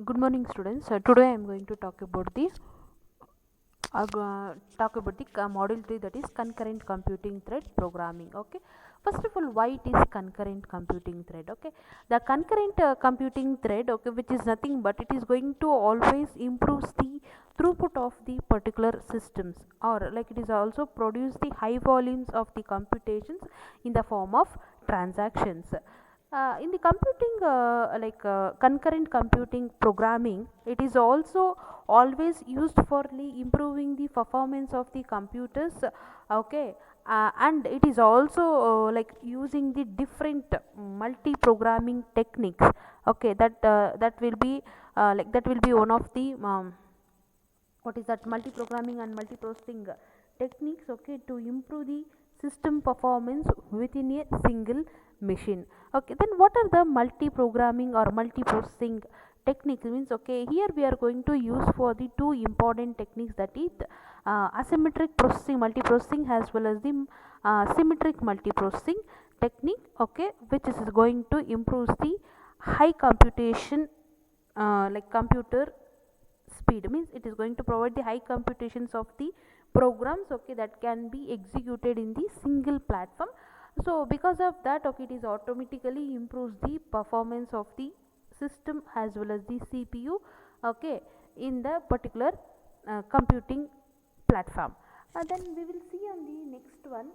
Good morning, students. Today I am going to talk about the module 3, that is concurrent computing thread programming. Okay, first of all, why it is concurrent computing thread? Okay, the concurrent computing thread, okay, which is nothing but it is going to always improves the throughput of the particular systems, or like it is also produce the high volumes of the computations in the form of transactions. In the computing, concurrent computing programming, it is also always used for improving the performance of the computers. Okay, and it is also like using the different multi programming techniques. Okay, that will be that will be one of the what is that multi programming and multi processing techniques, okay, to improve the system performance within a single machine. Okay, then what are the multi programming or multi processing techniques? Means, okay, here we are going to use for the two important techniques, that is asymmetric processing multi processing as well as the symmetric multi processing technique. Okay, which is going to improve the high computation computer speed. Means it is going to provide the high computations of the programs, okay, that can be executed in the single platform. So because of that, okay, it is automatically improves the performance of the system as well as the CPU, okay, in the particular computing platform. Then we will see on the next one.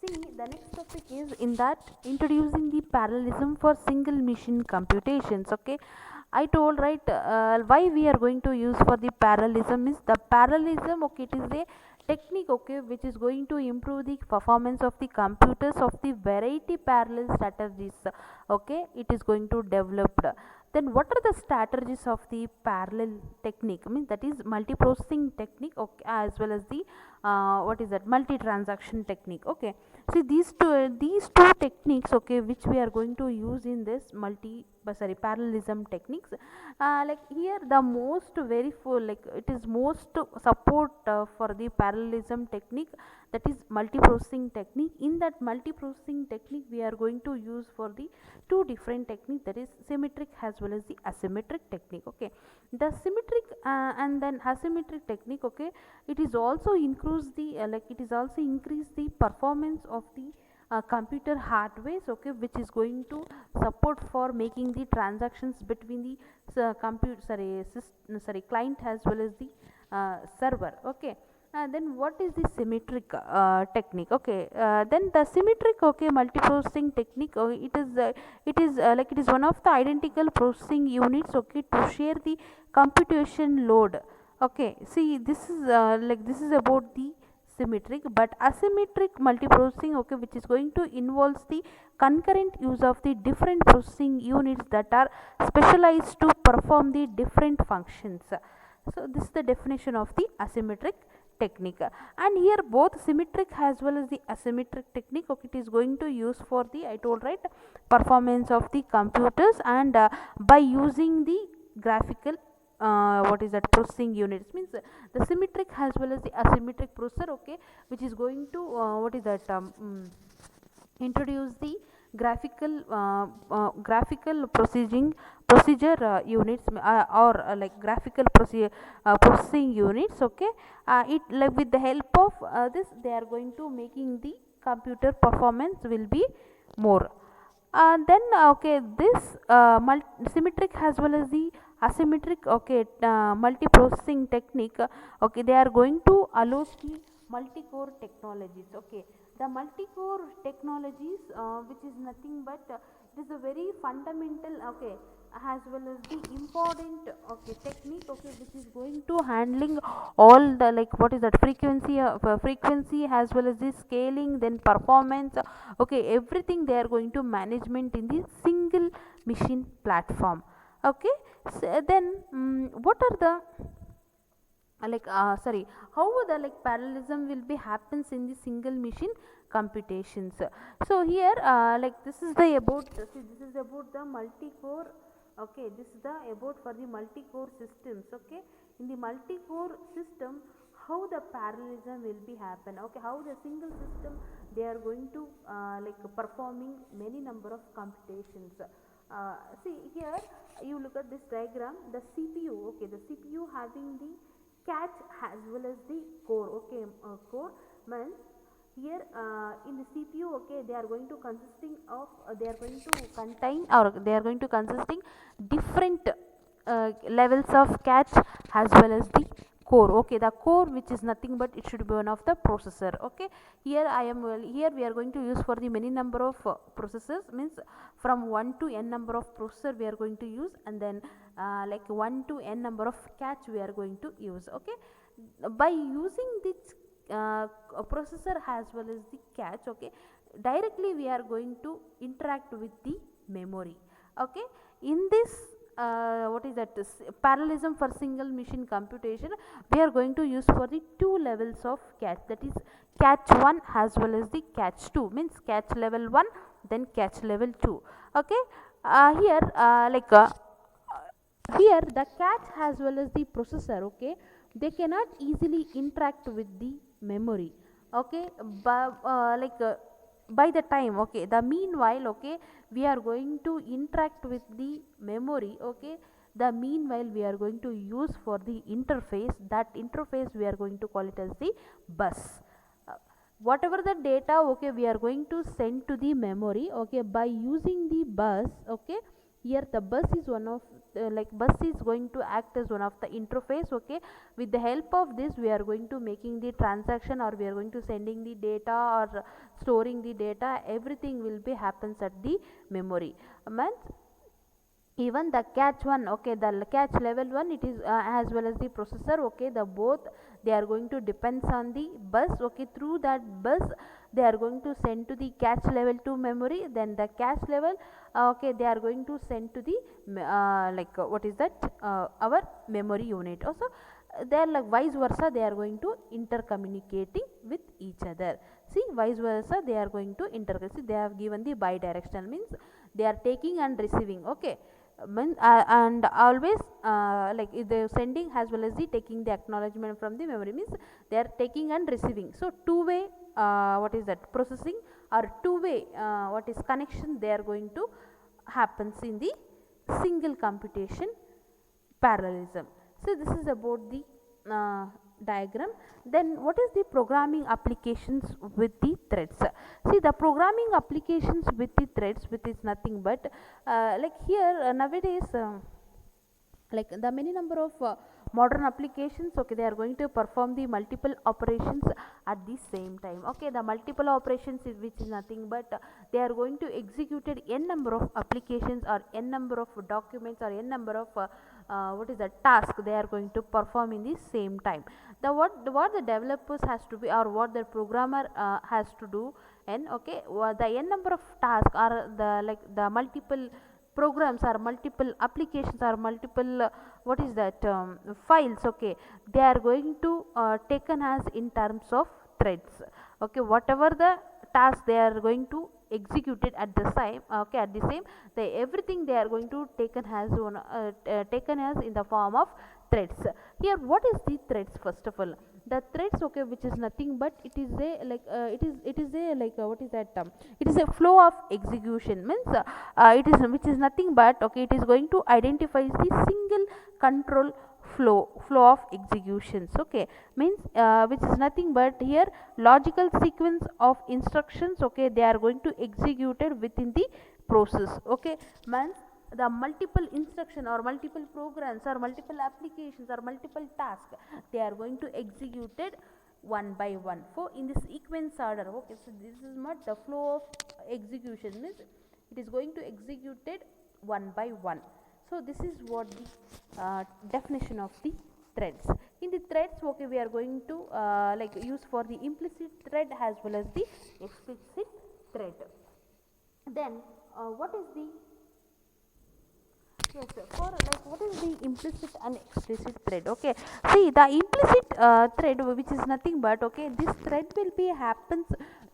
See, the next topic is in that introducing the parallelism for single machine computations. Okay, I told, right, why we are going to use for the parallelism is the parallelism. Okay, it is a technique, okay, which is going to improve the performance of the computers of the variety parallel strategies. Okay, it is going to develop. Then what are the strategies of the parallel technique? I mean, that is multi-processing technique, okay, as well as the what is that multi-transaction technique. Okay, see, these two techniques, okay, which we are going to use in this parallelism techniques. Like here, the most very full, like it is most support for the parallelism technique, that is multi-processing technique. In that multi-processing technique, we are going to use for the two different techniques, that is symmetric as well as the asymmetric technique. Okay, the symmetric and then asymmetric technique, okay, it is also increase the it is also increase the performance of the computer hardware, okay, which is going to support for making the transactions between the client as well as the server. Okay, then what is the symmetric technique? Okay, then the symmetric, okay, multiprocessing technique, like it is one of the identical processing units, okay, to share the computation load. Okay, see, this is this is about the symmetric. But asymmetric multiprocessing, okay, which is going to involves the concurrent use of the different processing units that are specialized to perform the different functions. So this is the definition of the asymmetric technique. And here both symmetric as well as the asymmetric technique, okay, it is going to use for the, I told, right, performance of the computers, and by using the graphical what is that processing units. Means the symmetric as well as the asymmetric processor, okay, which is going to introduce the graphical procedure units, or like graphical processing units. Okay, it, like with the help of this, they are going to making the computer performance will be more. Then okay, this symmetric as well as the asymmetric, okay, multi-processing technique, okay, they are going to allow the multi-core technologies. Okay, the multi-core technologies, which is nothing but it is a very fundamental, okay, as well as the important, okay, technique, okay, which is going to handling all the, like what is that frequency as well as the scaling, then performance, okay, everything they are going to management in the single machine platform. Okay, so then what are the how the like parallelism will be happens in the single machine computations. So here, like this is the about, see, this is about the multi-core. Okay, this is the about for the multi-core systems. Okay, in the multi-core system, how the parallelism will be happen. Okay, how the single system they are going to like performing many number of computations. See here, you look at this diagram, the CPU, okay, the CPU having the cache as well as the core, okay, core means here in the CPU, okay, they are going to consisting of they are going to contain, or they are going to consisting different levels of cache as well as the core. Okay, the core, which is nothing but it should be one of the processor. Okay, here I am here we are going to use for the many number of processors, means from 1 to n number of processor we are going to use, and then like 1 to n number of cache we are going to use. Okay, by using this processor as well as the cache, okay, directly we are going to interact with the memory. Okay, in this what is that, parallelism for single machine computation, we are going to use for the two levels of cache, that is cache 1 as well as the cache 2, means cache level 1 then cache level 2. Okay, here here the cache as well as the processor, okay, they cannot easily interact with the memory. Okay, by the time, okay, the meanwhile, okay, we are going to interact with the memory. Okay, the meanwhile we are going to use for the interface, that interface we are going to call it as the bus. Uh, Whatever the data, okay, we are going to send to the memory, okay, by using the bus. Okay, here the bus is one of bus is going to act as one of the interface. Okay, with the help of this we are going to making the transaction, or we are going to sending the data or storing the data, everything will be happens at the memory. Means even the cache 1, okay, the cache level 1, it is as well as the processor, okay, the both they are going to depends on the bus. Okay, through that bus they are going to send to the cache level 2 memory, then the cache level, okay, they are going to send to the what is that, our memory unit also. They are like vice versa, they are going to intercommunicating with each other. See, vice versa they are going to see, they have given the bidirectional, means they are taking and receiving. Okay, and always like if they sending as well as the taking the acknowledgement from the memory, means they are taking and receiving. So two way what is that, processing, or two way what is connection, they are going to happens in the single computation parallelism. So this is about the diagram. Then what is the programming applications with the threads? See, the programming applications with the threads, which is nothing but like here nowadays like the many number of modern applications, okay, they are going to perform the multiple operations at the same time. Okay, the multiple operations is, which is nothing but they are going to executed n number of applications, or n number of documents, or n number of what is the task they are going to perform in the same time. The what the developers has to be, or what the programmer has to do, and okay, the n number of tasks, are the like the multiple programs, or multiple applications, or multiple what is that, files. Okay, they are going to taken as in terms of threads. Okay, whatever the task they are going to execute it at the same, okay, at the same, they everything they are going to taken as one taken as in the form of threads. Here what is the threads? First of all, the threads, okay, which is nothing but it is a it is a what is that, it is a flow of execution, means it is, which is nothing but, okay, it is going to identify the single control flow of executions. Okay, means which is nothing but here logical sequence of instructions, okay, they are going to executed within the process. Okay, means the multiple instruction, or multiple programs, or multiple applications, or multiple tasks, they are going to executed one by one for in the sequence order. Okay, so this is not the flow of execution, means it is going to executed one by one. So this is what the definition of the threads. In the threads, okay, we are going to use for the implicit thread as well as the explicit thread. Then what is the, yes sir, for like what is the implicit and explicit thread? Okay, see, the implicit thread, which is nothing but, okay, this thread will be happens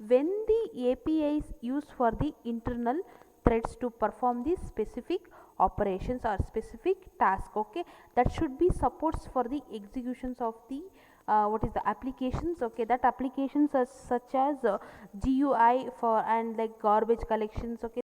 when the API is used for the internal threads to perform the specific operations or specific task. Okay, that should be supports for the executions of the what is the applications. Okay, that applications are such as GUI for and like garbage collections. Okay,